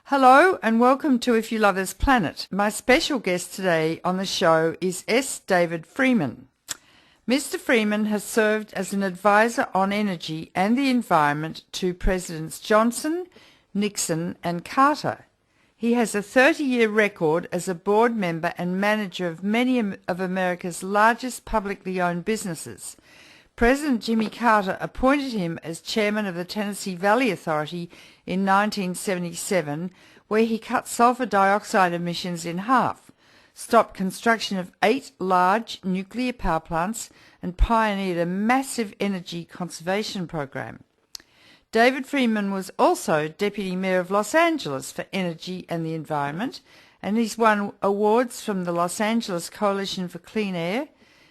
Hello and welcome to If You Love This Planet. My special guest today on the show is David Freeman. Mr. Freeman has served as an advisor on energy and the environment to Presidents Johnson, Nixon and Carter. He has a 30-year record as a board member and manager of many of America's largest publicly owned businesses. President Jimmy Carter appointed him as chairman of the Tennessee Valley Authority in 1977, where he cut sulfur dioxide emissions in half, stopped construction of 8 large nuclear power plants, and pioneered a massive energy conservation program. David Freeman was also Deputy Mayor of Los Angeles for Energy and the Environment, and he's won awards from the Los Angeles Coalition for Clean Air,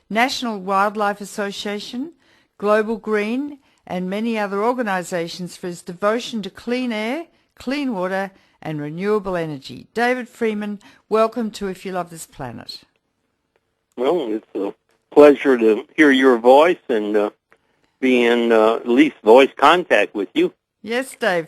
National Wildlife Association, Global Green, and many other organizations for his devotion to clean air, clean water, and renewable energy. David Freeman, welcome to If You Love This Planet. Well, it's a pleasure to hear your voice and be in at least voice contact with you. Yes, Dave.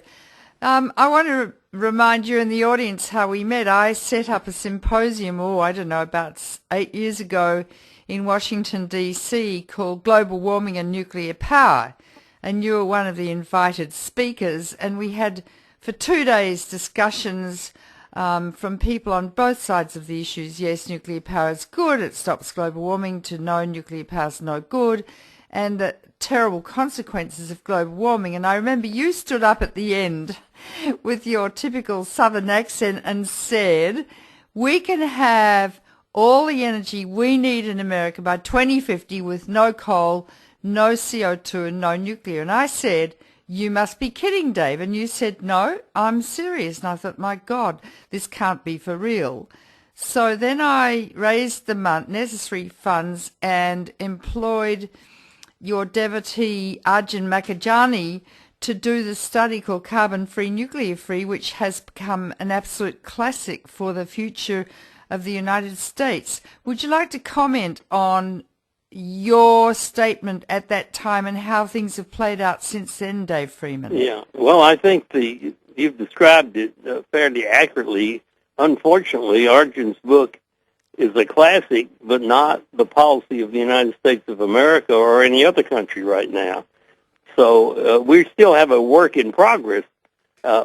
I want to remind you and the audience how we met. I set up a symposium, about 8 years ago in Washington, D.C., called Global Warming and Nuclear Power. And you were one of the invited speakers. And we had, for 2 days, discussions from people on both sides of the issues. Yes, nuclear power is good. It stops global warming. To no, nuclear power is no good. And the terrible consequences of global warming. And I remember you stood up at the end with your typical southern accent and said, we can have all the energy we need in America by 2050 with no coal, no CO2 and no nuclear. And I said, you must be kidding, Dave. And you said, no, I'm serious. And I thought, my God, this can't be for real. So then I raised the necessary funds and employed your devotee Arjun Makajani to do the study called Carbon Free, Nuclear Free, which has become an absolute classic for the future of the United States. Would you like to comment on your statement at that time and how things have played out since then, Dave Freeman? Yeah, well, I think you've described it fairly accurately. Unfortunately, Arjun's book is a classic, but not the policy of the United States of America or any other country right now. So we still have a work in progress.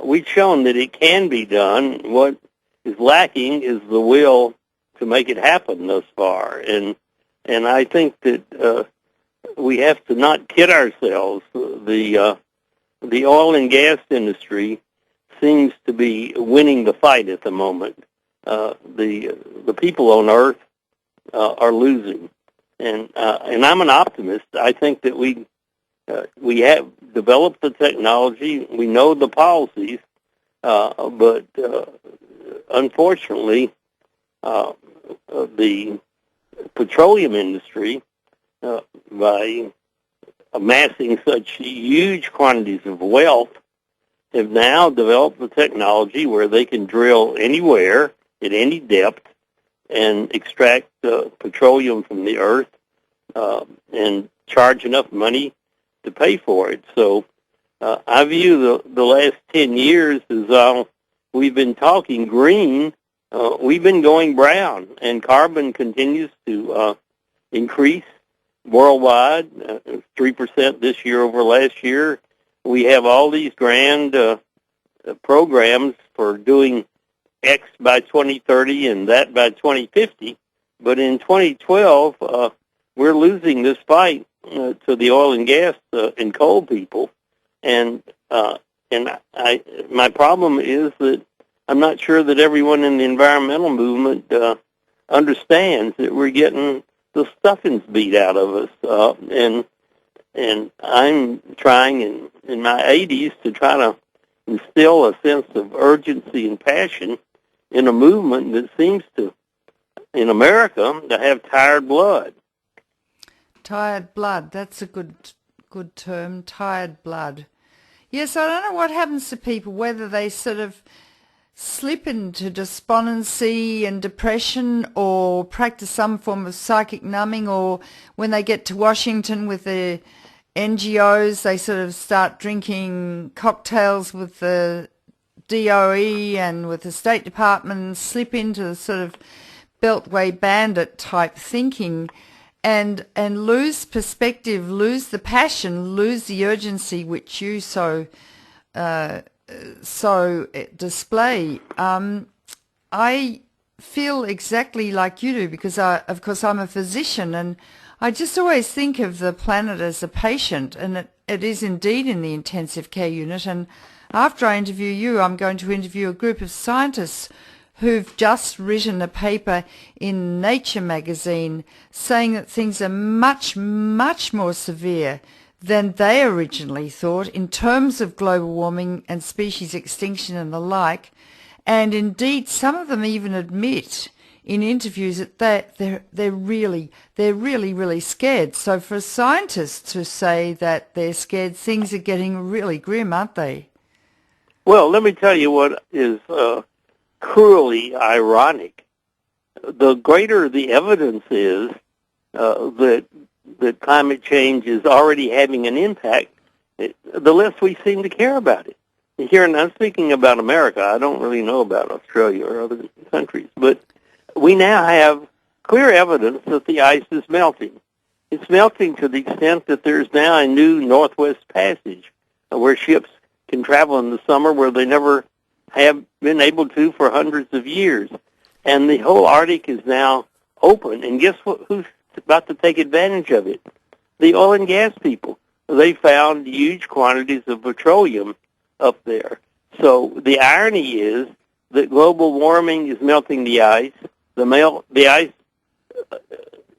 We've shown that it can be done. What is lacking is the will to make it happen thus far. And I think that we have to not kid ourselves. The oil and gas industry seems to be winning the fight at the moment. The people on Earth are losing, and I'm an optimist. I think that we have developed the technology, we know the policies, but unfortunately, the petroleum industry, by amassing such huge quantities of wealth, have now developed the technology where they can drill anywhere at any depth and extract petroleum from the earth and charge enough money to pay for it. So I view the last 10 years as we've been talking green, we've been going brown, and carbon continues to increase worldwide, 3% this year over last year. We have all these grand programs for doing X by 2030 and that by 2050, but in 2012, we're losing this fight to the oil and gas and coal people, and my problem is that I'm not sure that everyone in the environmental movement understands that we're getting the stuffings beat out of us, and I'm trying in my 80s to try to instill a sense of urgency and passion in a movement that seems to, in America, to have tired blood. Tired blood, that's a good term, tired blood. Yes, I don't know what happens to people, whether they sort of slip into despondency and depression or practice some form of psychic numbing, or when they get to Washington with the NGOs, they sort of start drinking cocktails with the DOE and with the State Department slip into the sort of Beltway bandit type thinking and lose perspective, lose the passion, lose the urgency which you so display. I feel exactly like you do because of course I'm a physician, and I just always think of the planet as a patient, and it is indeed in the intensive care unit. And after I interview you, I'm going to interview a group of scientists who've just written a paper in Nature magazine saying that things are much, much more severe than they originally thought in terms of global warming and species extinction and the like. And indeed, some of them even admit in interviews that they're really, really scared. So for scientists to say that they're scared, things are getting really grim, aren't they? Well, let me tell you what is cruelly ironic. The greater the evidence is that climate change is already having an impact, the less we seem to care about it. Here, and I'm speaking about America. I don't really know about Australia or other countries, but we now have clear evidence that the ice is melting. It's melting to the extent that there's now a new Northwest Passage where ships can travel in the summer where they never have been able to for hundreds of years. And the whole Arctic is now open, and guess who's about to take advantage of it? The oil and gas people. They found huge quantities of petroleum up there. So the irony is that global warming is melting the ice. The ice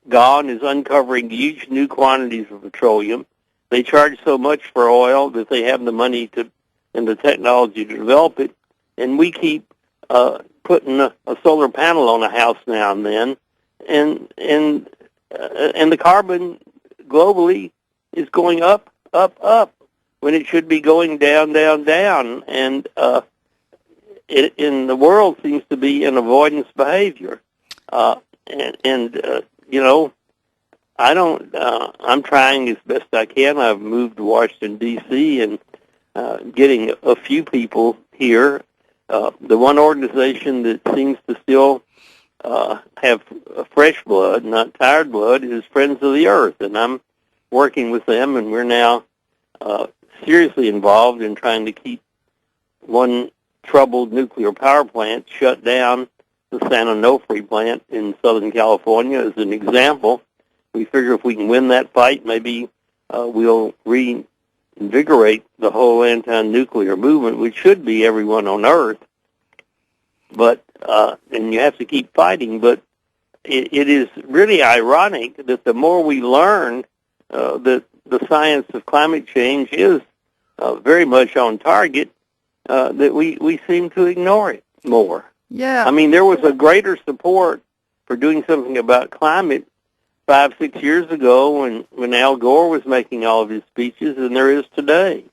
gone is uncovering huge new quantities of petroleum. They charge so much for oil that they have the money and the technology to develop it, and we keep putting a solar panel on a house now and then, and the carbon globally is going up when it should be going down, and in the world seems to be an avoidance behavior, you know, I'm trying as best I can. I've moved to Washington D.C. and getting a few people here. The one organization that seems to still have fresh blood, not tired blood, is Friends of the Earth, and I'm working with them, and we're now seriously involved in trying to keep one troubled nuclear power plant shut down, the San Onofre plant in Southern California, as an example. We figure if we can win that fight, maybe we'll reinvigorate the whole anti-nuclear movement, which should be everyone on Earth. But and you have to keep fighting. But it is really ironic that the more we learn that the science of climate change is very much on target, that we seem to ignore it more. Yeah. I mean, there was a greater support for doing something about climate 5-6 years ago when Al Gore was making all of his speeches than there is today.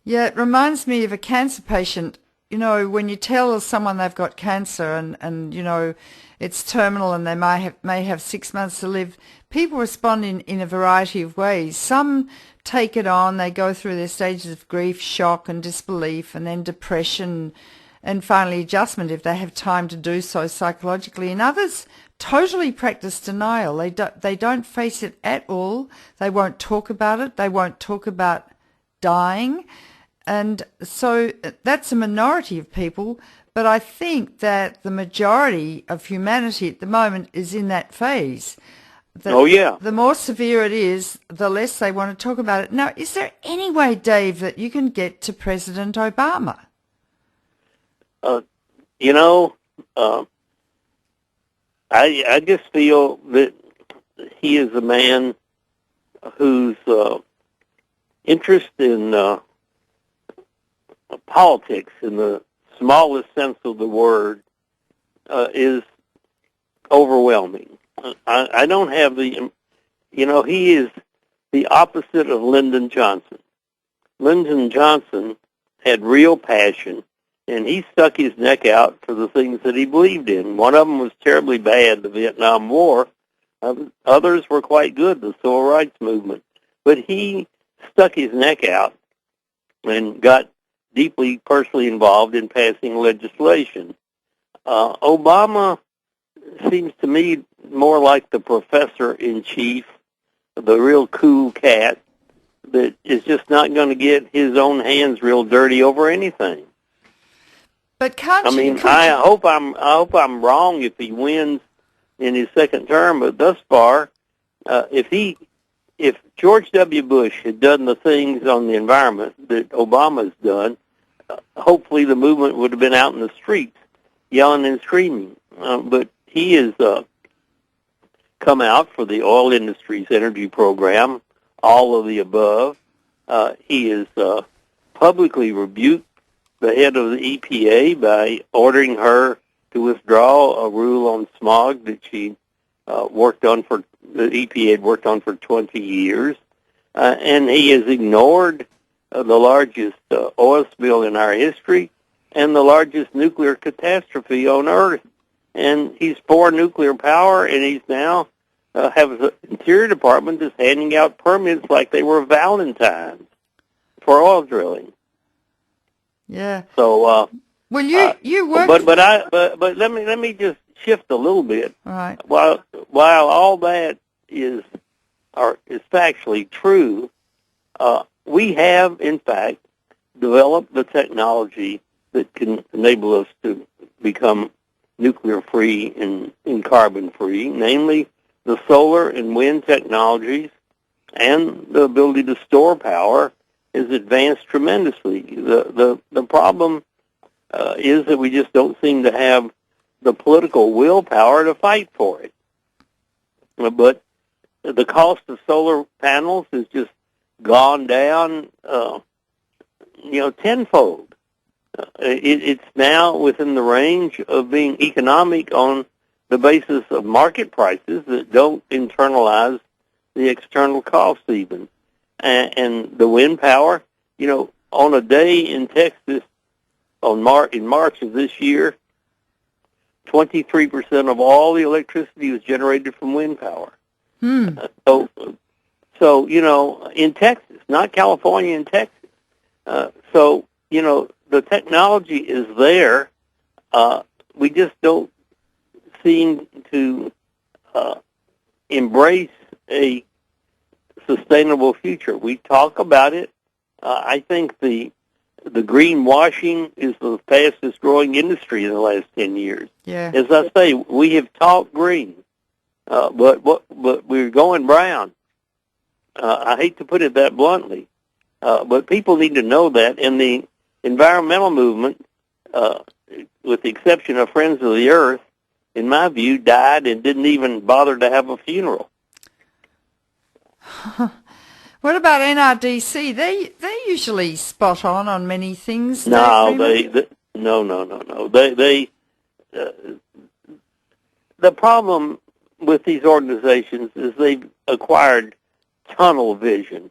Yeah, it reminds me of a cancer patient. You know, when you tell someone they've got cancer and you know, it's terminal and they may have 6 months to live, people respond in a variety of ways. Some take it on, they go through their stages of grief, shock and disbelief, and then depression, and finally adjustment if they have time to do so psychologically. And others totally practice denial. They don't face it at all. They won't talk about it. They won't talk about dying. And so that's a minority of people, but I think that the majority of humanity at the moment is in that phase. Oh, yeah. The more severe it is, the less they want to talk about it. Now, is there any way, Dave, that you can get to President Obama? You know, I just feel that he is a man whose interest in politics, in the smallest sense of the word, is overwhelming. I don't have the, you know, he is the opposite of Lyndon Johnson. Lyndon Johnson had real passion, and he stuck his neck out for the things that he believed in. One of them was terribly bad, the Vietnam War. Others were quite good, the Civil Rights Movement. But he stuck his neck out and got deeply personally involved in passing legislation. Obama seems to me more like the professor-in-chief, the real cool cat that is just not going to get his own hands real dirty over anything. But can't I mean, you? I hope I'm wrong if he wins in his second term, but thus far, if George W. Bush had done the things on the environment that Obama's done, hopefully the movement would have been out in the streets, yelling and screaming. But he has come out for the oil industry's energy program, all of the above. He has publicly rebuked the head of the EPA by ordering her to withdraw a rule on smog that the EPA had worked on for 20 years. And he has ignored the largest oil spill in our history and the largest nuclear catastrophe on Earth. And he's for nuclear power, and he's now have the Interior Department that's handing out permits like they were Valentine's for oil drilling. Yeah. So, well, you work. But let me just shift a little bit. All right. While all that is factually true, we have in fact developed the technology that can enable us to become nuclear-free and carbon-free, namely the solar and wind technologies, and the ability to store power is advanced tremendously. The problem is that we just don't seem to have the political willpower to fight for it. But the cost of solar panels has just gone down, tenfold. It's now within the range of being economic on the basis of market prices that don't internalize the external costs even. And the wind power, on a day in Texas in March of this year, 23% of all the electricity was generated from wind power. So in Texas, not California, in Texas. The technology is there. We just don't seem to embrace a sustainable future. We talk about it. I think the greenwashing is the fastest growing industry in the last 10 years. Yeah. As I say, we have talked green, but we're going brown. I hate to put it that bluntly, but people need to know that. And the environmental movement, with the exception of Friends of the Earth, in my view, died and didn't even bother to have a funeral. What about NRDC? They're usually spot on many things. No, no. The problem with these organizations is they've acquired tunnel vision.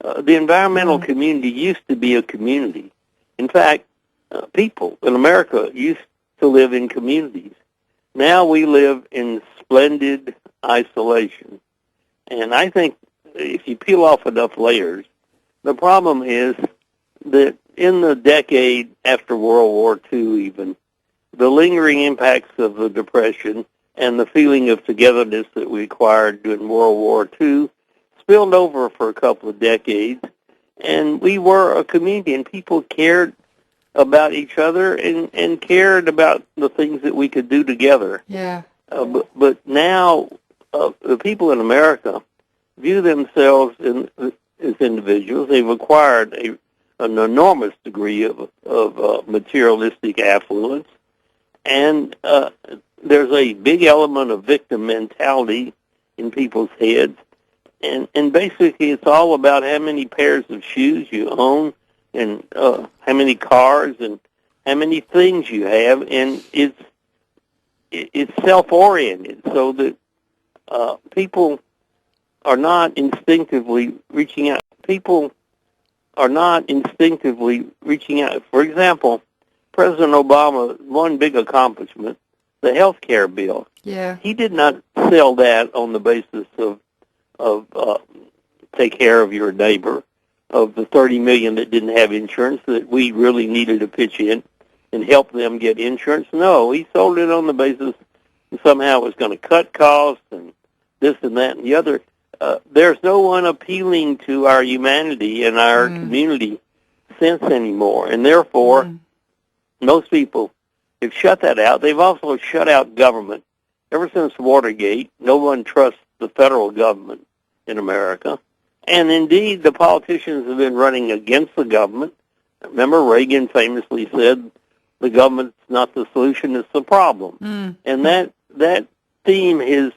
The environmental community used to be a community. In fact, people in America used to live in communities. Now we live in splendid isolation. And I think if you peel off enough layers, the problem is that in the decade after World War II even, the lingering impacts of the Depression and the feeling of togetherness that we acquired during World War II spilled over for a couple of decades, and we were a community, and people cared about each other and cared about the things that we could do together. Yeah. But now the people in America view themselves as individuals. They've acquired an enormous degree of materialistic affluence, and there's a big element of victim mentality in people's heads. And basically it's all about how many pairs of shoes you own and how many cars and how many things you have, and it's self-oriented, so that people are not instinctively reaching out. People are not instinctively reaching out. For example, President Obama, one big accomplishment, the health care bill. Yeah. He did not sell that on the basis of take care of your neighbor. of the 30 million that didn't have insurance that we really needed to pitch in and help them get insurance. No, he sold it on the basis somehow it was going to cut costs and this and that and the other. There's no one appealing to our humanity and our community sense anymore, and therefore most people have shut that out. They've also shut out government. Ever since Watergate, no one trusts the federal government in America. And indeed, the politicians have been running against the government. Remember, Reagan famously said, the government's not the solution, it's the problem. And that theme has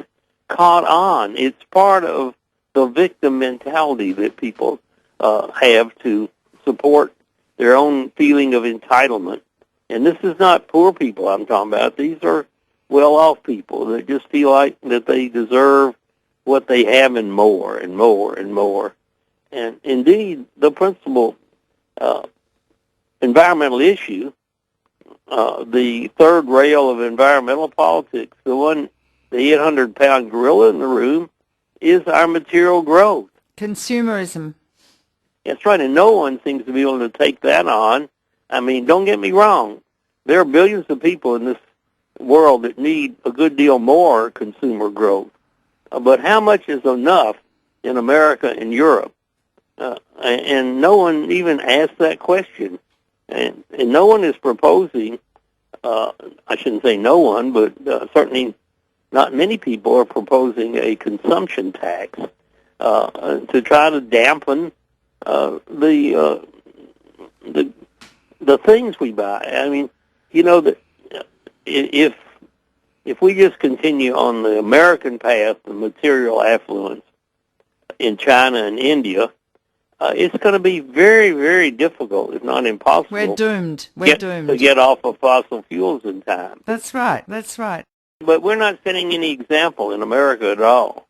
caught on. It's part of the victim mentality that people have to support their own feeling of entitlement. And this is not poor people I'm talking about. These are well-off people that just feel like that they deserve what they have and more and more and more. And indeed, the principal environmental issue, the third rail of environmental politics, the 800-pound gorilla in the room, is our material growth. Consumerism. That's right, and no one seems to be able to take that on. I mean, don't get me wrong. There are billions of people in this world that need a good deal more consumer growth. But how much is enough in America and Europe? And no one even asked that question. And no one is proposing, I shouldn't say no one, but certainly not many people are proposing a consumption tax to try to dampen the things we buy. I mean, you know, that if we just continue on the American path of material affluence in China and India, it's going to be very, very difficult, if not impossible. We're doomed. We're doomed to get off of fossil fuels in time. That's right. That's right. But we're not setting any example in America at all.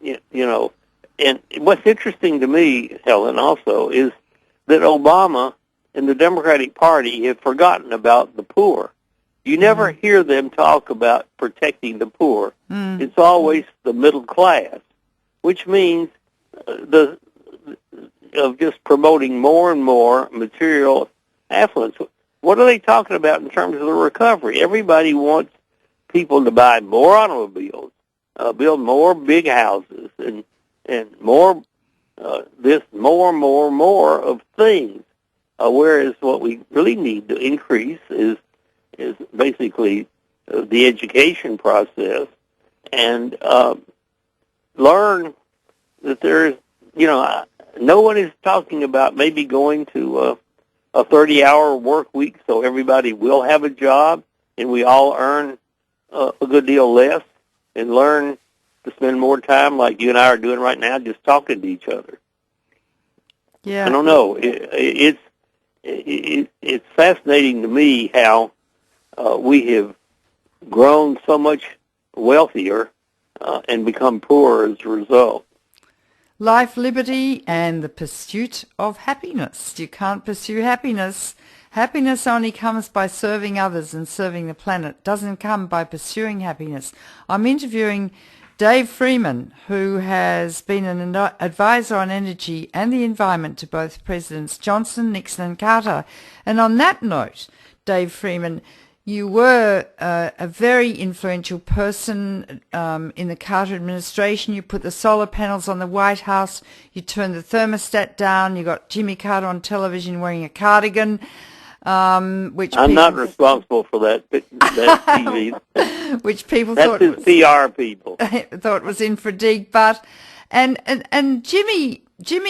You know, and what's interesting to me, Helen, also, is that Obama and the Democratic Party have forgotten about the poor. You never hear them talk about protecting the poor. It's always the middle class, which means of just promoting more and more material affluence. What are they talking about in terms of the recovery? Everybody wants people to buy more automobiles, build more big houses, and more more of things. Whereas what we really need to increase is basically the education process and learn that there's, you know, no one is talking about maybe going to a 30-hour work week so everybody will have a job and we all earn a good deal less and learn to spend more time like you and I are doing right now just talking to each other. Yeah. I don't know. It's fascinating to me how we have grown so much wealthier and become poorer as a result. Life, liberty, and the pursuit of happiness. You can't pursue happiness. Happiness only comes by serving others and serving the planet. It doesn't come by pursuing happiness. I'm interviewing Dave Freeman, who has been an advisor on energy and the environment to both Presidents Johnson, Nixon, and Carter. And on that note, Dave Freeman, you were a very influential person in the Carter administration. You put the solar panels on the White House. You turned the thermostat down. You got Jimmy Carter on television wearing a cardigan. Which I'm not responsible for that TV. Which people That's thought his PR people thought was in for a dig. But and Jimmy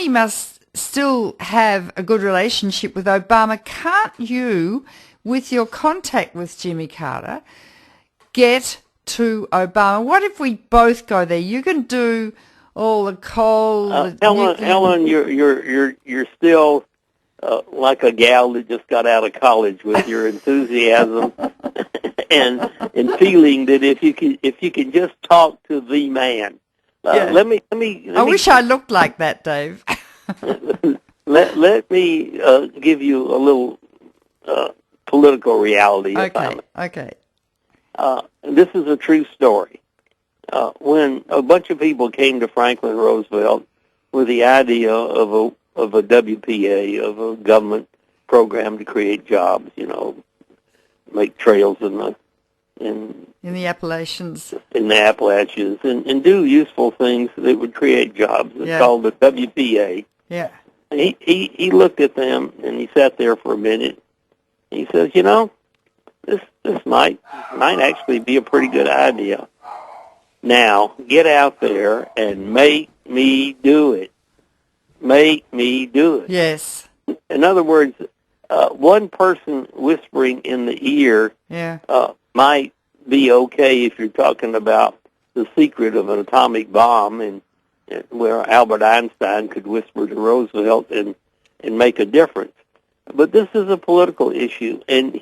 must still have a good relationship with Obama. Can't you, with your contact with Jimmy Carter, get to Obama? What if we both go there? You can do all the coal. Helen, you're still like a gal that just got out of college with your enthusiasm and feeling that if you can just talk to the man. Let me. I wish I looked like that, Dave. let me give you a little political reality. Okay. This is a true story. When a bunch of people came to Franklin Roosevelt with the idea of a WPA, of a government program to create jobs. Make trails in the Appalachians. In the Appalachians, and do useful things that would create jobs. It's called the WPA. Yeah. And he looked at them, and he sat there for a minute. And he says, this might actually be a pretty good idea. Now, get out there and make me do it. Make me do it. Yes. In other words, one person whispering in the ear might be okay if you're talking about the secret of an atomic bomb, and where Albert Einstein could whisper to Roosevelt and make a difference. But this is a political issue, and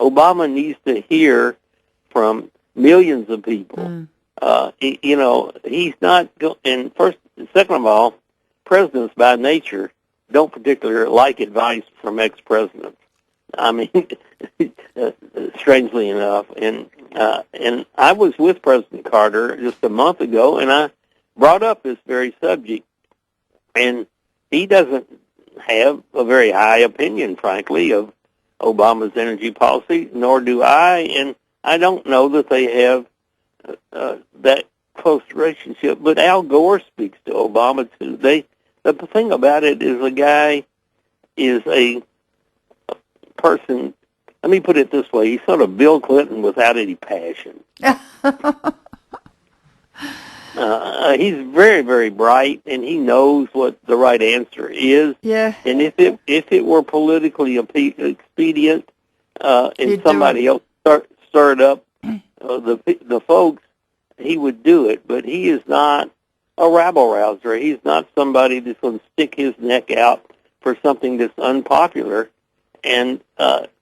Obama needs to hear from millions of people. He's not and second of all, presidents by nature don't particularly like advice from ex-presidents. I mean, strangely enough, and I was with President Carter just a month ago, and I brought up this very subject, and he doesn't have a very high opinion, frankly, of Obama's energy policy, nor do I, and I don't know that they have that close relationship. But Al Gore speaks to Obama too. The thing about it is, a guy is a person. Let me put it this way: he's sort of Bill Clinton without any passion. He's very, very bright, and he knows what the right answer is. Yeah. And if it were politically expedient, and somebody else stirred up the folks, he would do it. But he is not a rabble-rouser. He's not somebody that's going to stick his neck out for something that's unpopular. And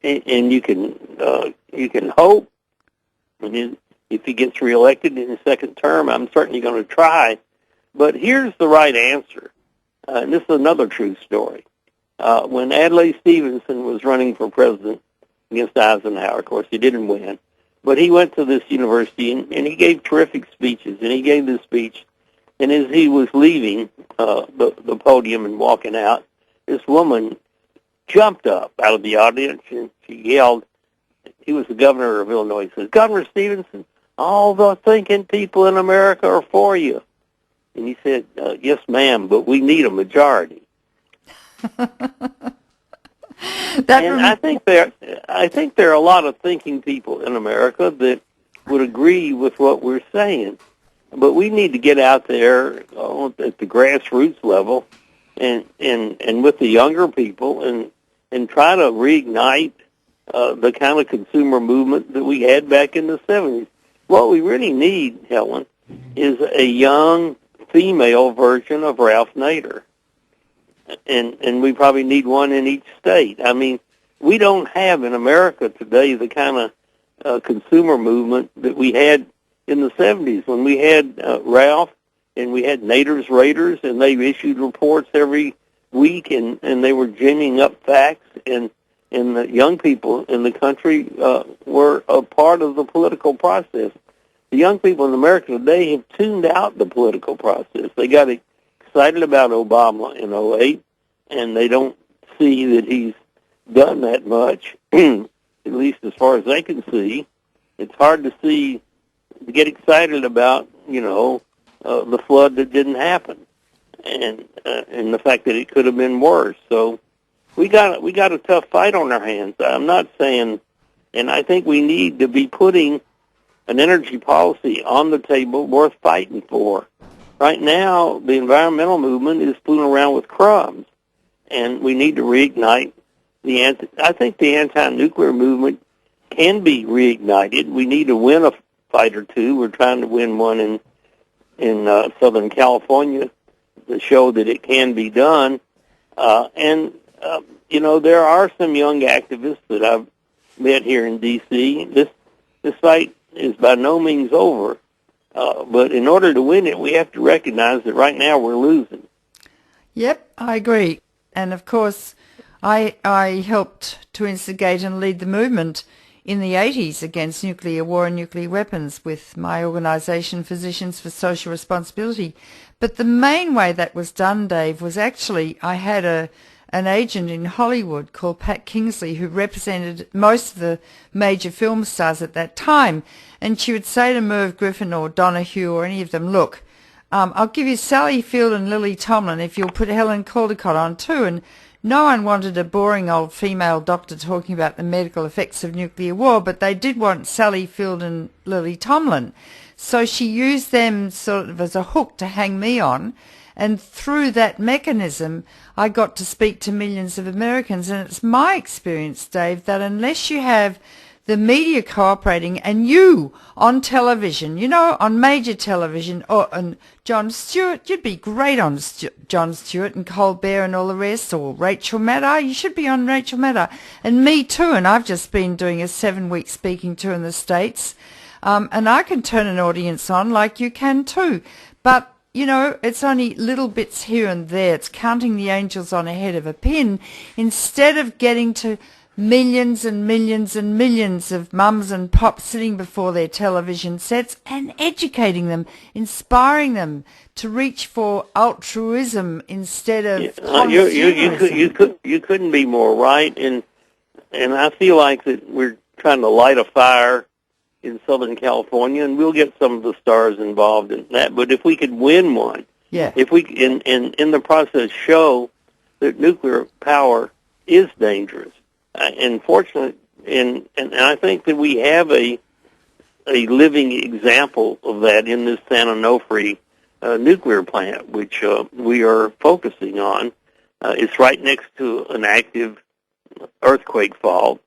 you can hope. If he gets reelected in his second term, I'm certainly going to try. But here's the right answer, and this is another true story. When Adlai Stevenson was running for president against Eisenhower, of course, he didn't win, but he went to this university, and he gave terrific speeches, and he gave this speech, and as he was leaving the podium and walking out, this woman jumped up out of the audience, and she yelled. He was the governor of Illinois. He says, "Governor Stevenson, all the thinking people in America are for you." And he said, "Yes, ma'am, but we need a majority." I think there are a lot of thinking people in America that would agree with what we're saying, but we need to get out there at the grassroots level and with the younger people and try to reignite the kind of consumer movement that we had back in the 70s. What we really need, Helen, is a young female version of Ralph Nader. And we probably need one in each state. I mean, we don't have in America today the kind of consumer movement that we had in the 70s when we had Ralph and we had Nader's Raiders, and they issued reports every week, and they were ginning up facts, and the young people in the country were a part of the political process. The young people in America today have tuned out the political process. They got excited about Obama in '08, and they don't see that he's done that much, at least as far as they can see. It's hard to get excited about, the flood that didn't happen, and the fact that it could have been worse. So we got a tough fight on our hands. I'm not saying, and I think we need to be putting an energy policy on the table worth fighting for. Right now, the environmental movement is fooling around with crumbs, and we need to reignite I think the anti-nuclear movement can be reignited. We need to win a fight or two. We're trying to win one in Southern California to show that it can be done. There are some young activists that I've met here in D.C. This fight is by no means over. But in order to win it, we have to recognize that right now we're losing. Yep, I agree. And of course, I helped to instigate and lead the movement in the 80s against nuclear war and nuclear weapons with my organisation, Physicians for Social Responsibility. But the main way that was done, Dave, was actually I had an agent in Hollywood called Pat Kingsley who represented most of the major film stars at that time. And she would say to Merv Griffin or Donahue or any of them, look, I'll give you Sally Field and Lily Tomlin if you'll put Helen Caldicott on too. And no one wanted a boring old female doctor talking about the medical effects of nuclear war, but they did want Sally Field and Lily Tomlin. So she used them sort of as a hook to hang me on. And through that mechanism, I got to speak to millions of Americans. And it's my experience, Dave, that unless you have the media cooperating and you on television, you know, on major television, or on Jon Stewart, you'd be great on Jon Stewart and Colbert and all the rest, or Rachel Maddow, you should be on Rachel Maddow. And me too, and I've just been doing a 7-week speaking tour in the States, and I can turn an audience on like you can too. But you know, it's only little bits here and there. It's counting the angels on a head of a pin instead of getting to millions and millions and millions of mums and pops sitting before their television sets and educating them, inspiring them to reach for altruism instead of consumerism. You couldn't be more right, and I feel like that we're trying to light a fire in Southern California, and we'll get some of the stars involved in that. But if we could win one, if we in the process show that nuclear power is dangerous, and fortunately, and I think that we have a living example of that in this San Onofre nuclear plant, which we are focusing on. It's right next to an active earthquake fault.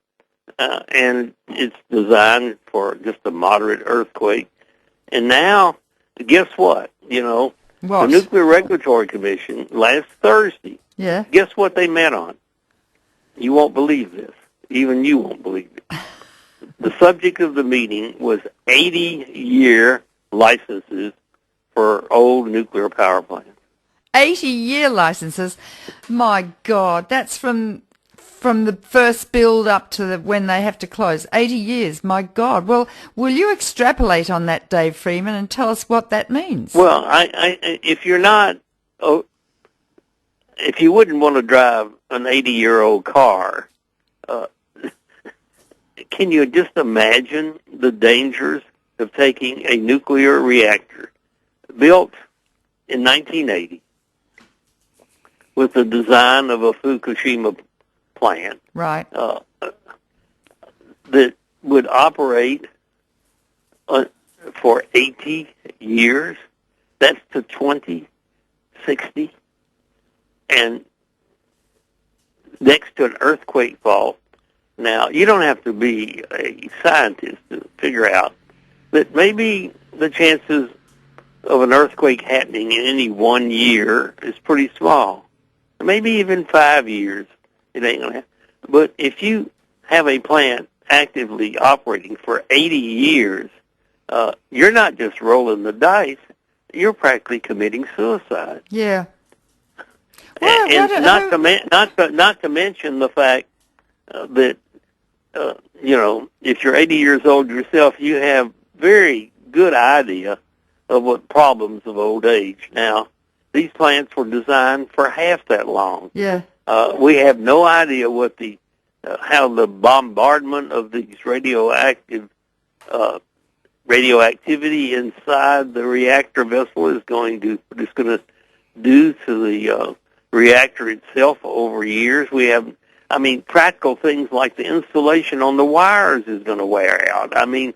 And it's designed for just a moderate earthquake. And now, guess what? You know, the Nuclear Regulatory Commission last Thursday, guess what they met on? You won't believe this. Even you won't believe it. The subject of the meeting was 80-year licenses for old nuclear power plants. 80-year licenses? My God, that's from the first build up to when they have to close. 80 years, my God. Well, will you extrapolate on that, Dave Freeman, and tell us what that means? Well, if you're not, if you wouldn't want to drive an 80-year-old car, can you just imagine the dangers of taking a nuclear reactor built in 1980 with the design of a Fukushima plant, right? That would operate for 80 years. That's to 2060, and next to an earthquake fault. Now, you don't have to be a scientist to figure out that maybe the chances of an earthquake happening in any 1 year is pretty small. Maybe even 5 years. It ain't gonna happen. But if you have a plant actively operating for 80 years, you're not just rolling the dice; you're practically committing suicide. Yeah. And not to mention the fact that you know, if you're 80 years old yourself, you have very good idea of what problems of old age. Now, these plants were designed for half that long. Yeah. We have no idea what how the bombardment of these radioactivity inside the reactor vessel is going to do to the reactor itself over years. We have, I mean, practical things like the insulation on the wires is going to wear out. I mean,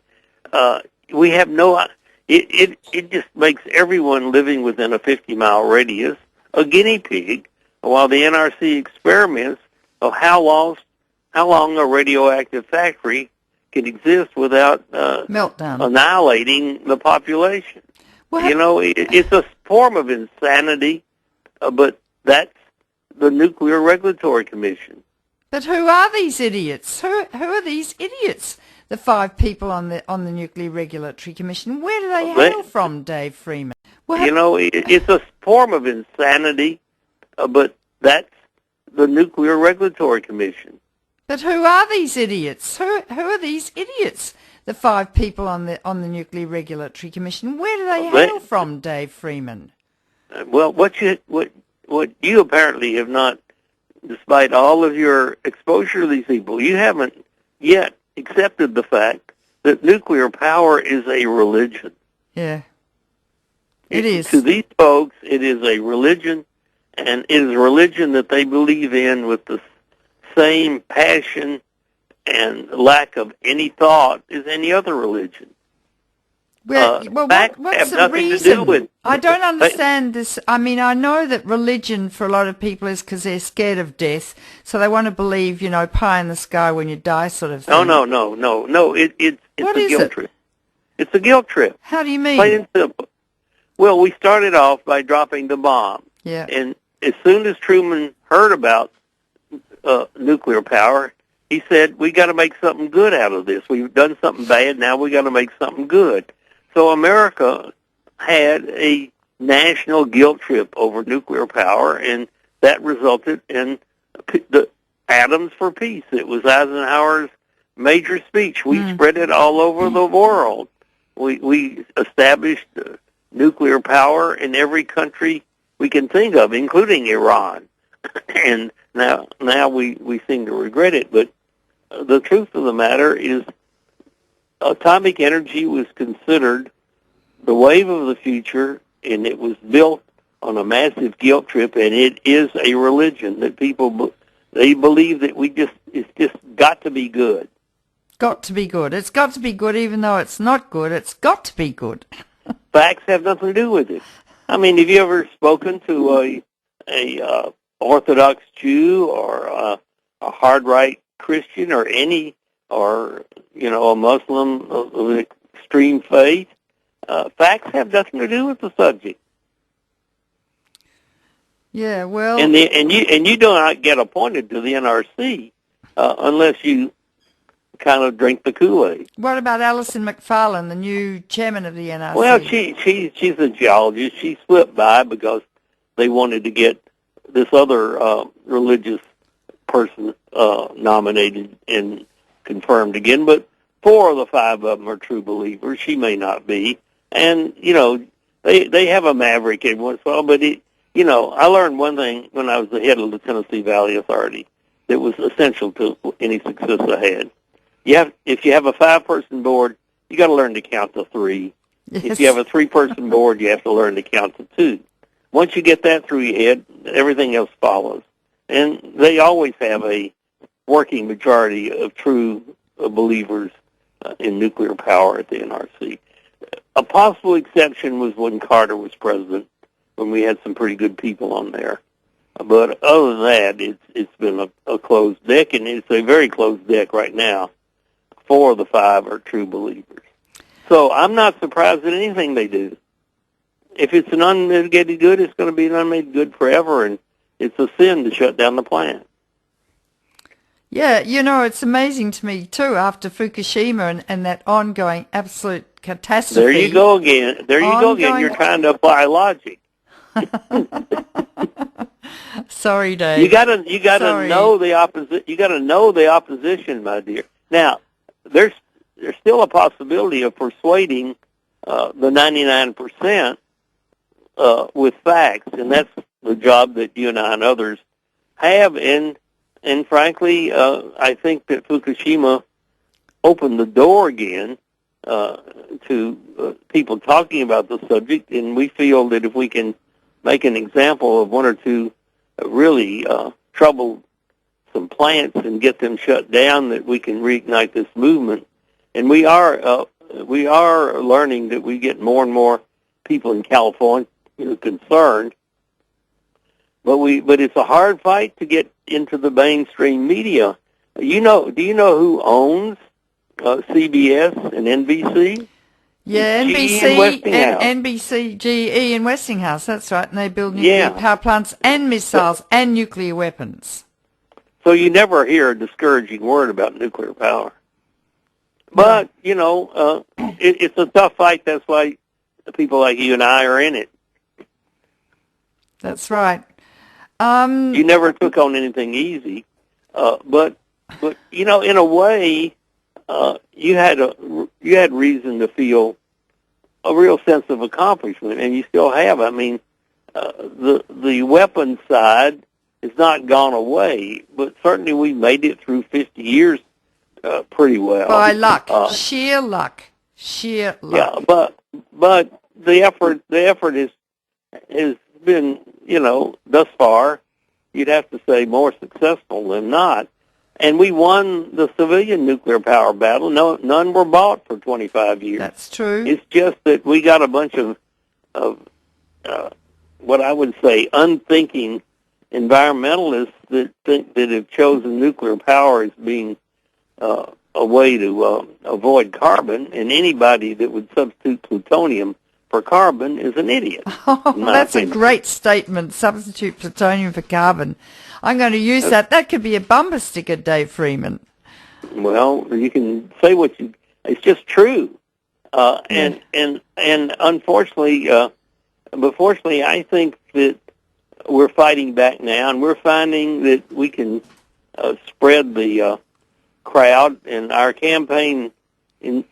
we have no. It just makes everyone living within a 50-mile radius a guinea pig, while the NRC experiments of how long a radioactive factory can exist without meltdown, annihilating the population. Well, you know, it's a form of insanity, but that's the Nuclear Regulatory Commission. But who are these idiots? Who are these idiots? The 5 people on the Nuclear Regulatory Commission. Where do they hail from, Dave Freeman? Well, you know, it's a form of insanity, but that's the Nuclear Regulatory Commission. But who are these idiots? Who are these idiots? The 5 people on the Nuclear Regulatory Commission. Where do they hail from, Dave Freeman? Well, what you apparently have not, despite all of your exposure to these people, you haven't yet accepted the fact that nuclear power is a religion. Yeah, it is. To these folks, it is a religion, and it is a religion that they believe in with the same passion and lack of any thought as any other religion. Well, what's the reason? I don't understand this. I mean, I know that religion for a lot of people is because they're scared of death, so they want to believe, pie in the sky when you die sort of thing. No. It's a guilt trip. It's a guilt trip. How do you mean? Plain and simple. Well, we started off by dropping the bomb. Yeah. And as soon as Truman heard about nuclear power, he said, we got to make something good out of this. We've done something bad, now we got to make something good. So America had a national guilt trip over nuclear power, and that resulted in the Atoms for Peace. It was Eisenhower's major speech. We spread it all over the world. We established nuclear power in every country we can think of, including Iran. And now we seem to regret it, but the truth of the matter is atomic energy was considered the wave of the future, and it was built on a massive guilt trip, and it is a religion that they believe that it's just got to be good. Got to be good. It's got to be good even though it's not good. It's got to be good. Facts have nothing to do with it. I mean, have you ever spoken to a Orthodox Jew or a hard right Christian or a Muslim of extreme faith? Facts have nothing to do with the subject. Yeah, well, and you do not get appointed to the NRC unless you kind of drink the Kool-Aid. What about Alison McFarlane, the new chairman of the NRC? Well, she's a geologist. She slipped by because they wanted to get this other religious person nominated and confirmed again, but 4 of the 5 of them are true believers. She may not be. And, they have a maverick every once in a while, but I learned one thing when I was the head of the Tennessee Valley Authority that was essential to any success I had. If you have a 5-person board, you got to learn to count to 3. Yes. If you have a 3-person board, you have to learn to count to 2. Once you get that through your head, everything else follows. And they always have a working majority of true believers in nuclear power at the NRC. A possible exception was when Carter was president, when we had some pretty good people on there. But other than that, it's been a closed deck, and it's a very closed deck right now. 4 of the 5 are true believers. So I'm not surprised at anything they do. If it's an unmitigated good, it's going to be an unmitigated good forever, and it's a sin to shut down the plant. Yeah, it's amazing to me, too, after Fukushima and that ongoing absolute catastrophe. There you go again. You're trying to apply logic. Sorry, Dave. You gotta know the opposite. You gotta know the opposition, my dear. Now, there's still a possibility of persuading the 99% with facts, and that's the job that you and I and others have. And frankly, I think that Fukushima opened the door again to people talking about the subject, and we feel that if we can make an example of 1 or 2 really troublesome plants and get them shut down, that we can reignite this movement. And we are learning that we get more and more people in California concerned. But it's a hard fight to get into the mainstream media. Do you know who owns CBS and NBC? Yeah, NBC and NBC, GE and Westinghouse, that's right, and they build nuclear power plants and missiles and nuclear weapons. So you never hear a discouraging word about nuclear power. But, it's a tough fight. That's why people like you and I are in it. That's right. You never took on anything easy. But in a way, you had reason to feel a real sense of accomplishment, and you still have. I mean, the weapons side has not gone away, but certainly we made it through 50 years pretty well. By luck, sheer luck. Yeah, but the effort has been, thus far, you'd have to say more successful than not. And we won the civilian nuclear power battle. None were bought for 25 years. That's true. It's just that we got a bunch of what I would say unthinking environmentalists that think that have chosen nuclear power as being a way to avoid carbon, and anybody that would substitute plutonium for carbon is an idiot. Oh, that's a great statement, substitute plutonium for carbon. I'm going to use that. That could be a bumper sticker, Dave Freeman. Well, you can say what you... It's just true. And unfortunately, but fortunately, I think that we're fighting back now, and we're finding that we can spread the crowd, and our campaign in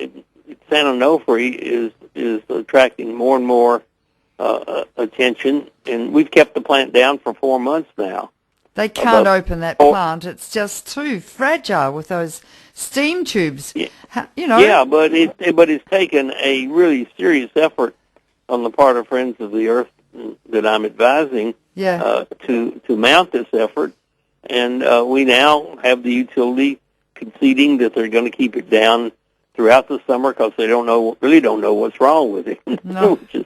San Onofre is attracting more and more attention, and we've kept the plant down for 4 months now. They can't open that plant. It's just too fragile with those steam tubes. Yeah, yeah, but it's taken a really serious effort on the part of Friends of the Earth that I'm advising to mount this effort, and we now have the utility conceding that they're going to keep it down throughout the summer because they really don't know what's wrong with it, which is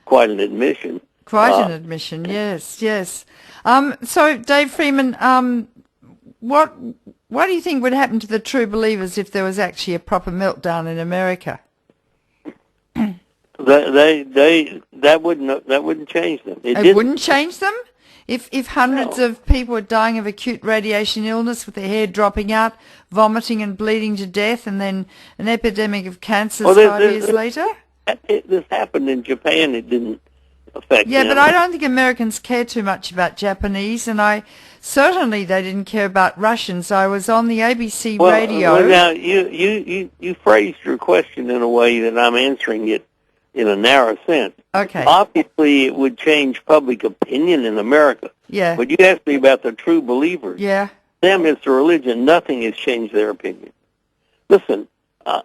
quite an admission. Quite an admission, yes. So, Dave Freeman, what do you think would happen to the true believers if there was actually a proper meltdown in America? That wouldn't change them. It wouldn't change them? If hundreds of people are dying of acute radiation illness with their hair dropping out, vomiting and bleeding to death, and then an epidemic of cancer 5 years later? This happened in Japan. It didn't affect them. But I don't think Americans care too much about Japanese, and certainly they didn't care about Russians. I was on the ABC radio. Well, now, you phrased your question in a way that I'm answering it in a narrow sense. Okay. Obviously, it would change public opinion in America. Yeah. But you asked me about the true believers. Yeah. Them, it's a religion. Nothing has changed their opinion. Listen,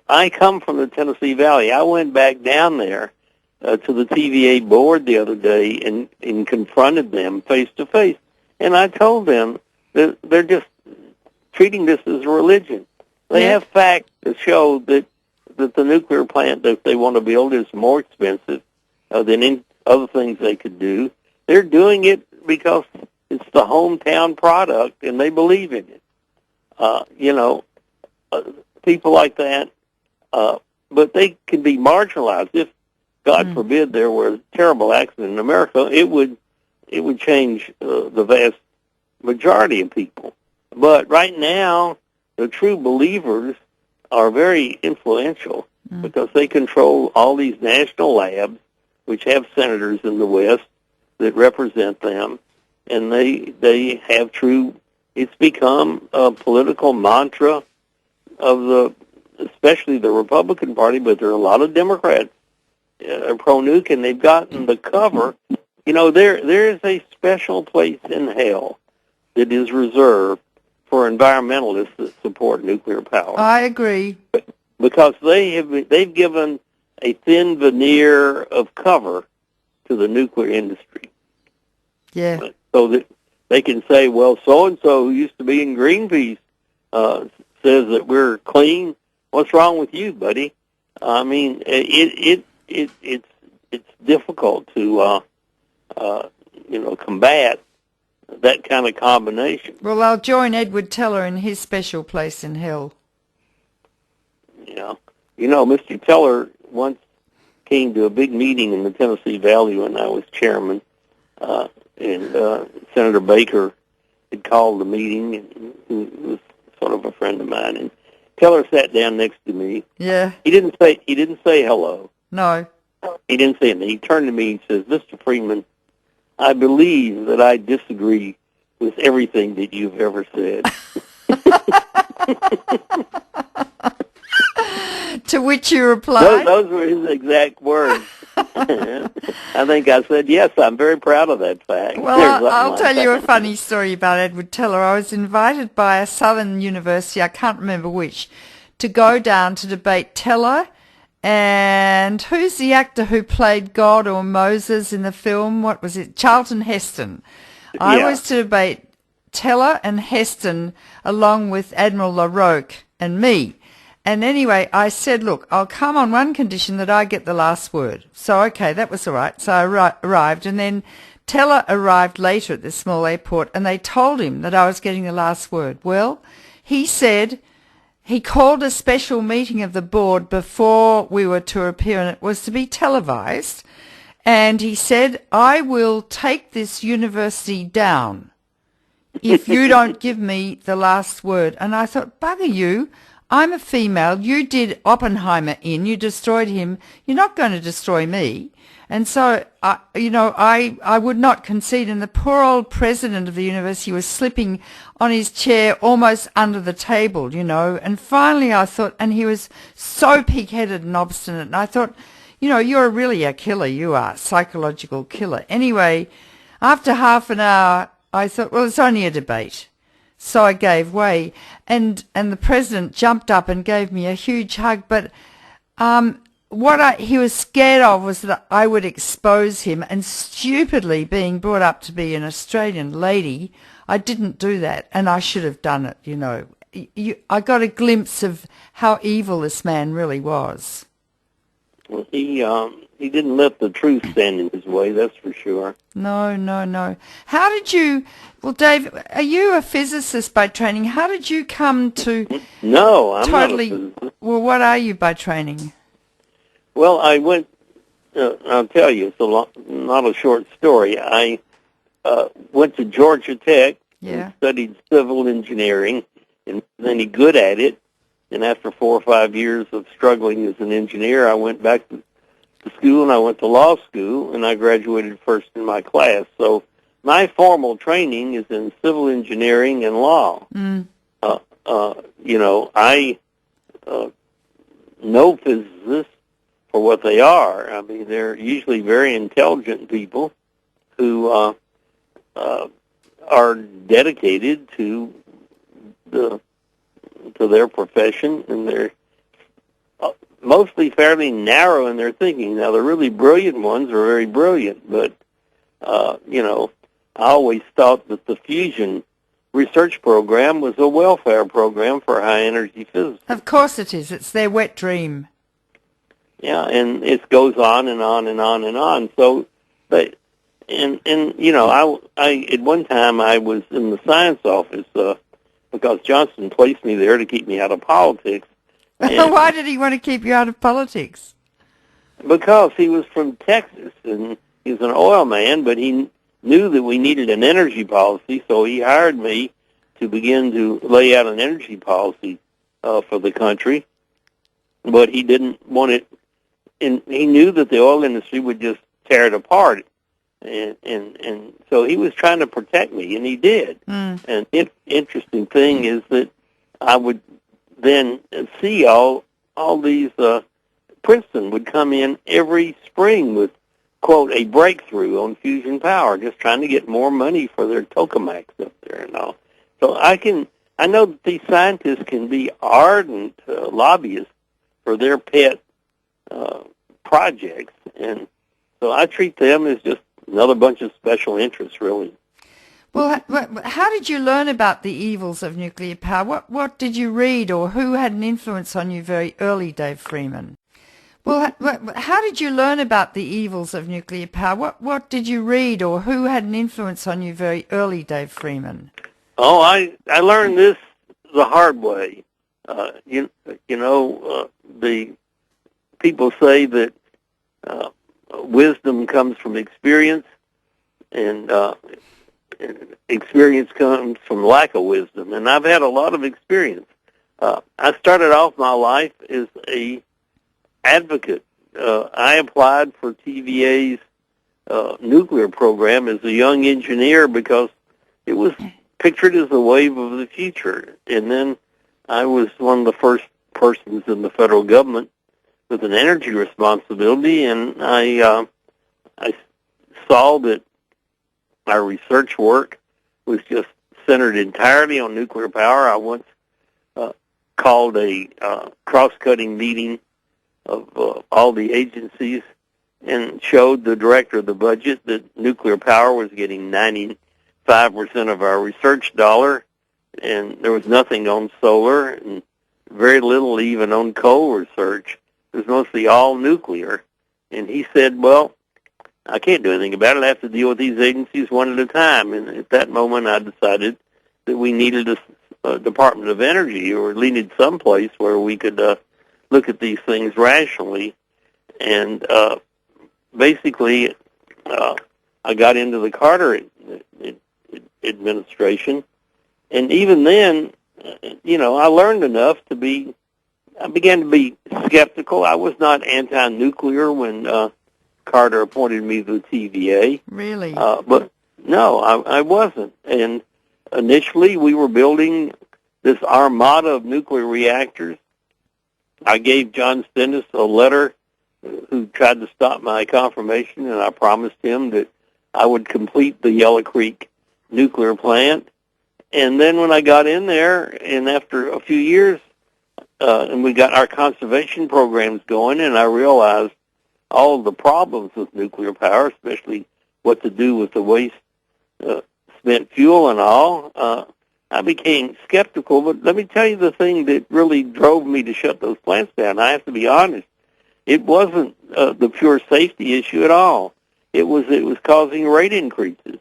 I come from the Tennessee Valley. I went back down there to the TVA board the other day and confronted them face to face. And I told them that they're just treating this as a religion. They have facts to show that the nuclear plant that they want to build is more expensive than any other things they could do. They're doing it because it's the hometown product, and they believe in it. People like that, but they can be marginalized. If, God forbid, there were a terrible accident in America, it would change the vast majority of people. But right now, the true believers are very influential because they control all these national labs, which have senators in the West that represent them, and they have true. It's become a political mantra of especially the Republican Party, but there are a lot of Democrats pro-nuke, and they've gotten the cover. There is a special place in hell that is reserved for environmentalists that support nuclear power. I agree. Because they've given a thin veneer of cover to the nuclear industry. Yeah. So that they can say, well, so-and-so who used to be in Greenpeace says that we're clean. What's wrong with you, buddy? I mean, it's difficult to combat that kind of combination. Well, I'll join Edward Teller in his special place in hell. Mr. Teller once came to a big meeting in the Tennessee Valley when I was chairman, and Senator Baker had called the meeting, and he was sort of a friend of mine, and Teller sat down next to me. Yeah. He didn't say hello. No. He didn't say anything. He turned to me and says, Mr. Freeman, I believe that I disagree with everything that you've ever said. To which you replied? Those were his exact words. I think I said, yes, I'm very proud of that fact. Well, I'll tell you a funny story about Edward Teller. I was invited by a southern university, I can't remember which, to go down to debate Teller and who's the actor who played God or Moses in the film? What was it? Charlton Heston. I was to debate Teller and Heston along with Admiral LaRoque and me. And anyway, I said, look, I'll come on one condition, that I get the last word. So, okay, that was all right. So I arrived, and then Teller arrived later at this small airport, and they told him that I was getting the last word. Well, he said he called a special meeting of the board before we were to appear, and it was to be televised. And he said, I will take this university down if you don't give me the last word. And I thought, bugger you. I'm a female. You did Oppenheimer in. You destroyed him. You're not going to destroy me. And so, I would not concede. And the poor old president of the university was slipping on his chair almost under the table, And finally I thought, and he was so pig-headed and obstinate. And I thought, you're really a killer. You are, psychological killer. Anyway, after half an hour, I thought, well, it's only a debate. So I gave way, and the president jumped up and gave me a huge hug. But he was scared of was that I would expose him, and stupidly, being brought up to be an Australian lady, I didn't do that, and I should have done it. I got a glimpse of how evil this man really was. Well, he didn't let the truth stand in his way, that's for sure. No. How did you... Well, Dave, are you a physicist by training? How did you come to... No, I'm not a physicist. Well, what are you by training? Well, I went... I'll tell you, it's not a short story. I went to Georgia Tech and studied civil engineering and was any good at it. And after 4 or 5 years of struggling as an engineer, I went back to school, and I went to law school, and I graduated first in my class. So my formal training is in civil engineering and law. I know physicists for what they are. I mean, they're usually very intelligent people who are dedicated to their profession, and they're mostly fairly narrow in their thinking. Now, the really brilliant ones are very brilliant, but, I always thought that the fusion research program was a welfare program for high-energy physicists. Of course it is. It's their wet dream. Yeah, and it goes on and on and on and on. So, I at one time I was in the science office because Johnson placed me there to keep me out of politics. Why did he want to keep you out of politics? Because he was from Texas, and he was an oil man, but he knew that we needed an energy policy, so he hired me to begin to lay out an energy policy for the country. But he didn't want it, and he knew that the oil industry would just tear it apart. And so he was trying to protect me, and he did. And the interesting thing is that I would then see all these, Princeton would come in every spring with, quote, a breakthrough on fusion power, just trying to get more money for their tokamaks up there and all. So I know that these scientists can be ardent lobbyists for their pet projects, and so I treat them as just another bunch of special interests, really. Well, how did you learn about the evils of nuclear power? What did you read, or who had an influence on you very early, Dave Freeman? Well, how did you learn about the evils of nuclear power? What did you read, or who had an influence on you very early, Dave Freeman? Oh, I learned this the hard way. The people say that wisdom comes from experience, and experience comes from lack of wisdom. And I've had a lot of experience. I started off my life as a advocate. I applied for TVA's nuclear program as a young engineer because it was pictured as a wave of the future. And then I was one of the first persons in the federal government with an energy responsibility, and I saw that our research work was just centered entirely on nuclear power. I once called a cross-cutting meeting of all the agencies and showed the director of the budget that nuclear power was getting 95% of our research dollar, and there was nothing on solar and very little even on coal research. It was mostly all nuclear. And he said, well, I can't do anything about it. I have to deal with these agencies one at a time. And at that moment, I decided that we needed a Department of Energy, or needed someplace where we could look at these things rationally. And basically, I got into the Carter administration. And even then, I learned enough I began to be skeptical. I was not anti-nuclear when Carter appointed me to the TVA. Really? But no, I wasn't. And initially, we were building this armada of nuclear reactors. I gave John Stennis a letter who tried to stop my confirmation, and I promised him that I would complete the Yellow Creek nuclear plant. And then when I got in there, and after a few years, and we got our conservation programs going, and I realized all of the problems with nuclear power, especially what to do with the waste spent fuel and all, I became skeptical. But let me tell you the thing that really drove me to shut those plants down. I have to be honest. It wasn't the pure safety issue at all. It was causing rate increases.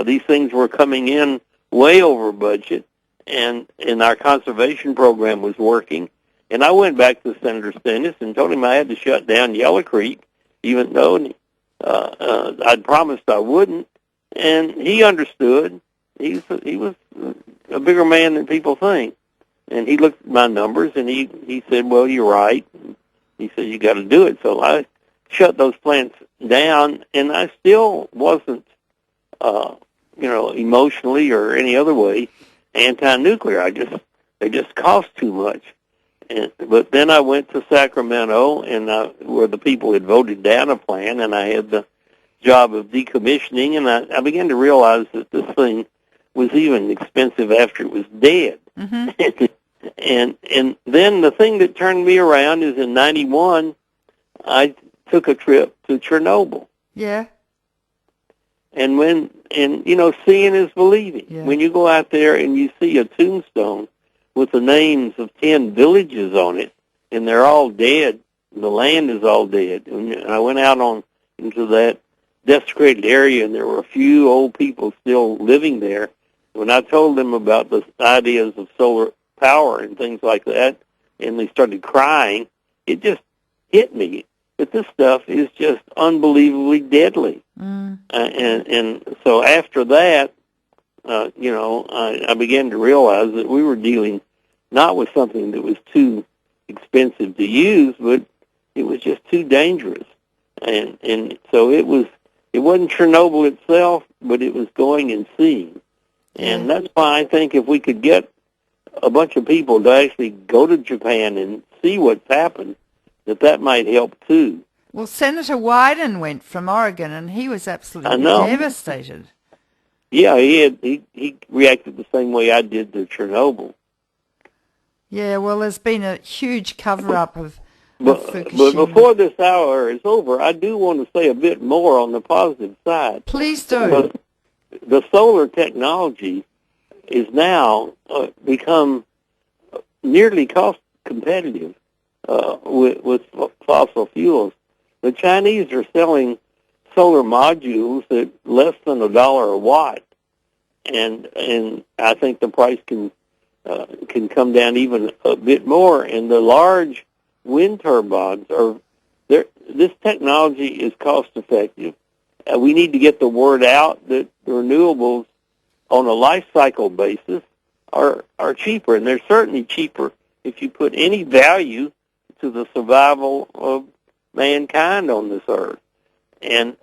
These things were coming in way over budget, and our conservation program was working. And I went back to Senator Stennis and told him I had to shut down Yellow Creek, even though I'd promised I wouldn't. And he understood. He was a bigger man than people think. And he looked at my numbers, and he said, well, you're right. He said, you got to do it. So I shut those plants down, and I still wasn't, emotionally or any other way anti-nuclear. They just cost too much. But then I went to Sacramento, and where the people had voted down a plan, and I had the job of decommissioning, and I began to realize that this thing was even expensive after it was dead. Mm-hmm. and then the thing that turned me around is in 91, I took a trip to Chernobyl. Yeah. And seeing is believing. Yeah. When you go out there and you see a tombstone with the names of 10 villages on it, and they're all dead, and the land is all dead. And I went out into that desecrated area, and there were a few old people still living there. When I told them about the ideas of solar power and things like that, and they started crying, it just hit me that this stuff is just unbelievably deadly. Mm. And so after that, I began to realize that we were dealing not with something that was too expensive to use, but it was just too dangerous. And so it wasn't Chernobyl itself, but it was going and seeing. And that's why I think if we could get a bunch of people to actually go to Japan and see what's happened, that might help too. Well, Senator Wyden went from Oregon, and he was absolutely devastated. Yeah, he reacted the same way I did to Chernobyl. Yeah, well, there's been a huge cover-up of Fukushima. But before this hour is over, I do want to say a bit more on the positive side. Please do. The solar technology is now become nearly cost competitive with fossil fuels. The Chinese are selling solar modules at less than $1 a watt, and I think the price can come down even a bit more. And the large wind turbines are there. This technology is cost effective. We need to get the word out that the renewables on a life cycle basis are cheaper, and they're certainly cheaper if you put any value to the survival of mankind on this earth. And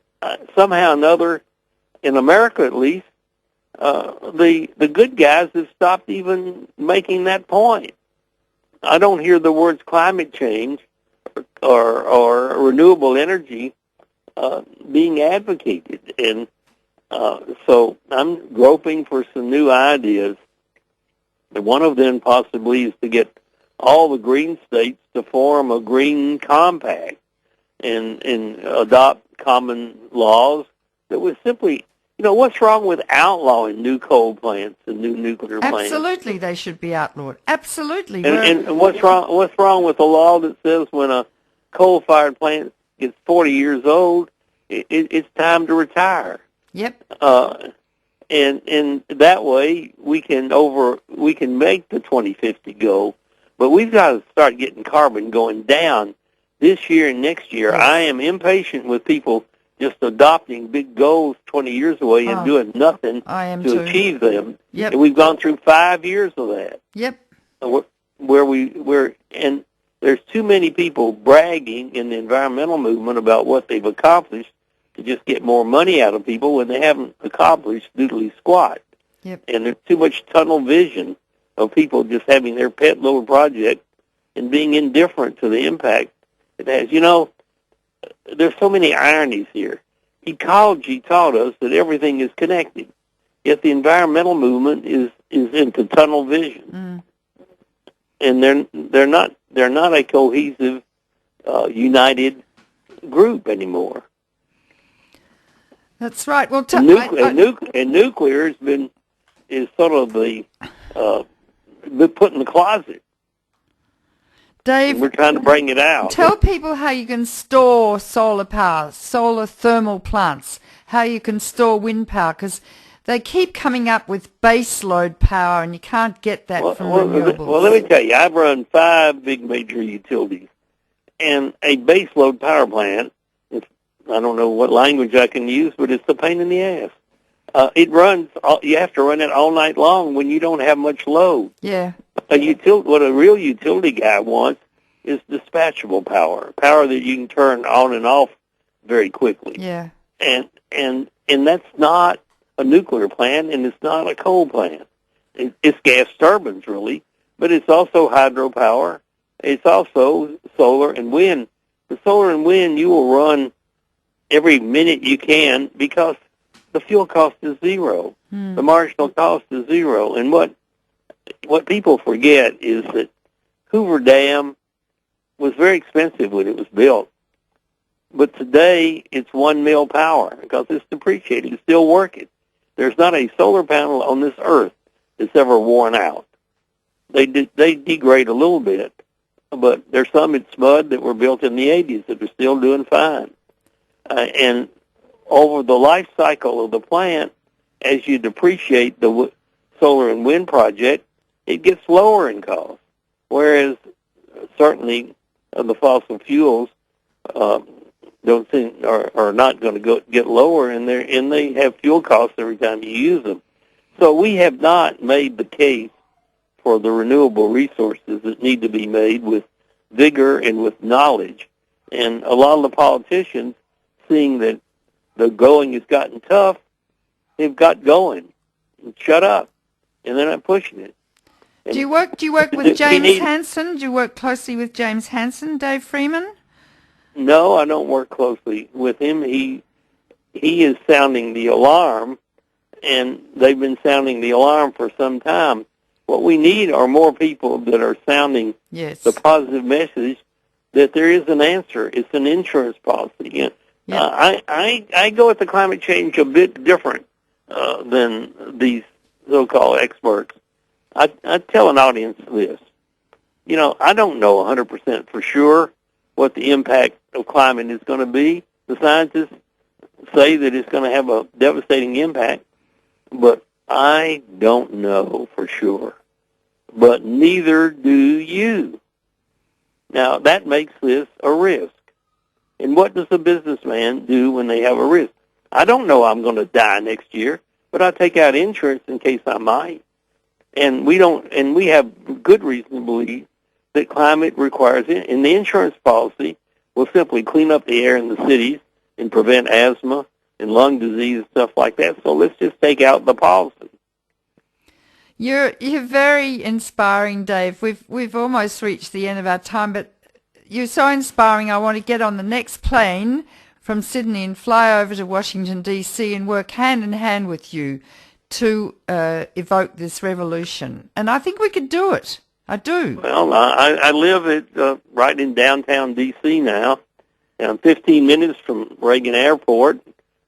somehow or another, in America at least, the good guys have stopped even making that point. I don't hear the words climate change or renewable energy being advocated. And so I'm groping for some new ideas. And one of them possibly is to get all the green states to form a green compact and adopt common laws that would simply, what's wrong with outlawing new coal plants and new nuclear plants? Absolutely, they should be outlawed. Absolutely. And what's wrong with a law that says when a coal-fired plant gets 40 years old, it's time to retire? Yep. And that way we can make the 2050 goal, but we've got to start getting carbon going down this year and next year. Yes. I am impatient with people just adopting big goals 20 years away and doing nothing to achieve them. Yep. And we've gone through 5 years of that. Yep. And there's too many people bragging in the environmental movement about what they've accomplished to just get more money out of people when they haven't accomplished doodly squat. Yep. And there's too much tunnel vision of people just having their pet little project and being indifferent to the impact it has. There's so many ironies here. Ecology taught us that everything is connected, yet the environmental movement is into tunnel vision, and they're not a cohesive, united group anymore. That's right. Well, nuclear is sort of been put in the closet. Dave, and we're trying to bring it out. Tell people how you can store solar power, solar thermal plants, how you can store wind power, because they keep coming up with base load power, and you can't get that from renewables. Well, let me tell you, I've run 5 big major utilities, and a base load power plant, I don't know what language I can use, but it's a pain in the ass. You have to run it all night long when you don't have much load. Yeah. What a real utility guy wants is dispatchable power that you can turn on and off very quickly. Yeah. And that's not a nuclear plant, and it's not a coal plant. It's gas turbines, really, but it's also hydropower. It's also solar and wind. The solar and wind you will run every minute you can because the fuel cost is zero. The marginal cost is zero. And what people forget is that Hoover Dam was very expensive when it was built. But today it's 1 mil power because it's depreciated. It's still working. There's not a solar panel on this earth that's ever worn out. They degrade a little bit, but there's some in SMUD that were built in the 80s that are still doing fine. And over the life cycle of the plant, as you depreciate the solar and wind project, it gets lower in cost. Whereas certainly the fossil fuels don't seem are not going to get lower, and they have fuel costs every time you use them. So we have not made the case for the renewable resources that need to be made with vigor and with knowledge. And a lot of the politicians, seeing that the going has gotten tough, they've got going. And shut up, and they're not pushing it. And do you work with James Hansen? Do you work closely with James Hansen, Dave Freeman? No, I don't work closely with him. He is sounding the alarm, and they've been sounding the alarm for some time. What we need are more people that are sounding the positive message that there is an answer. It's an insurance policy. Yeah. I go at the climate change a bit different than these so-called experts. I tell an audience this. I don't know 100% for sure what the impact of climate is going to be. The scientists say that it's going to have a devastating impact, but I don't know for sure. But neither do you. Now, that makes this a risk. And what does a businessman do when they have a risk? I don't know I'm going to die next year, but I take out insurance in case I might. And we have good reason to believe that climate requires it. And the insurance policy will simply clean up the air in the cities and prevent asthma and lung disease and stuff like that. So let's just take out the policy. You're very inspiring, Dave. We've almost reached the end of our time, but you're so inspiring. I want to get on the next plane from Sydney and fly over to Washington, D.C. and work hand in hand with you to evoke this revolution. And I think we could do it. I do. Well, I live right in downtown D.C. now. I'm 15 minutes from Reagan Airport,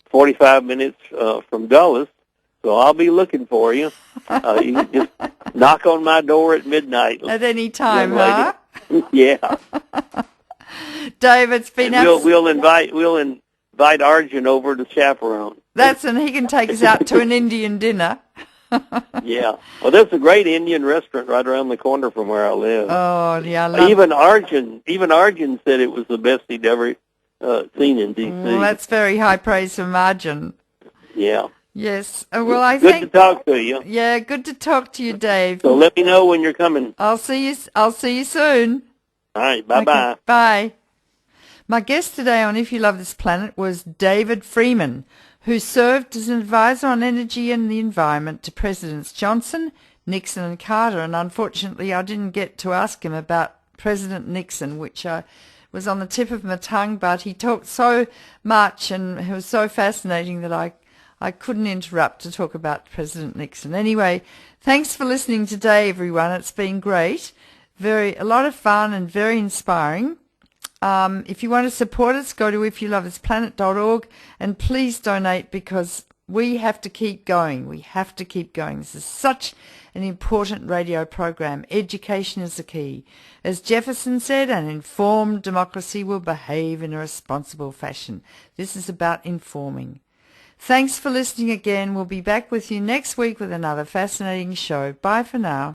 45 minutes from Dulles. So I'll be looking for you. You can just knock on my door at midnight. At any time, huh? Yeah. David, it's been we'll invite Arjun over to chaperone. And he can take us out to an Indian dinner. Yeah. Well, there's a great Indian restaurant right around the corner from where I live. Oh, yeah. I love even Arjun said it was the best he'd ever seen in D.C. Well, that's very high praise from Arjun. Yeah. Yes. Well, good to talk to you. Yeah, good to talk to you, Dave. So let me know when you're coming. I'll see you soon. All right. Bye-bye. Okay, bye. My guest today on If You Love This Planet was David Freeman, who served as an advisor on energy and the environment to Presidents Johnson, Nixon and Carter. And unfortunately, I didn't get to ask him about President Nixon, which was on the tip of my tongue, but he talked so much and it was so fascinating that I couldn't interrupt to talk about President Nixon. Anyway, thanks for listening today, everyone. It's been great. A lot of fun and very inspiring. If you want to support us, go to ifyoulovethisplanet.org and please donate, because we have to keep going. We have to keep going. This is such an important radio program. Education is the key. As Jefferson said, an informed democracy will behave in a responsible fashion. This is about informing. Thanks for listening again. We'll be back with you next week with another fascinating show. Bye for now.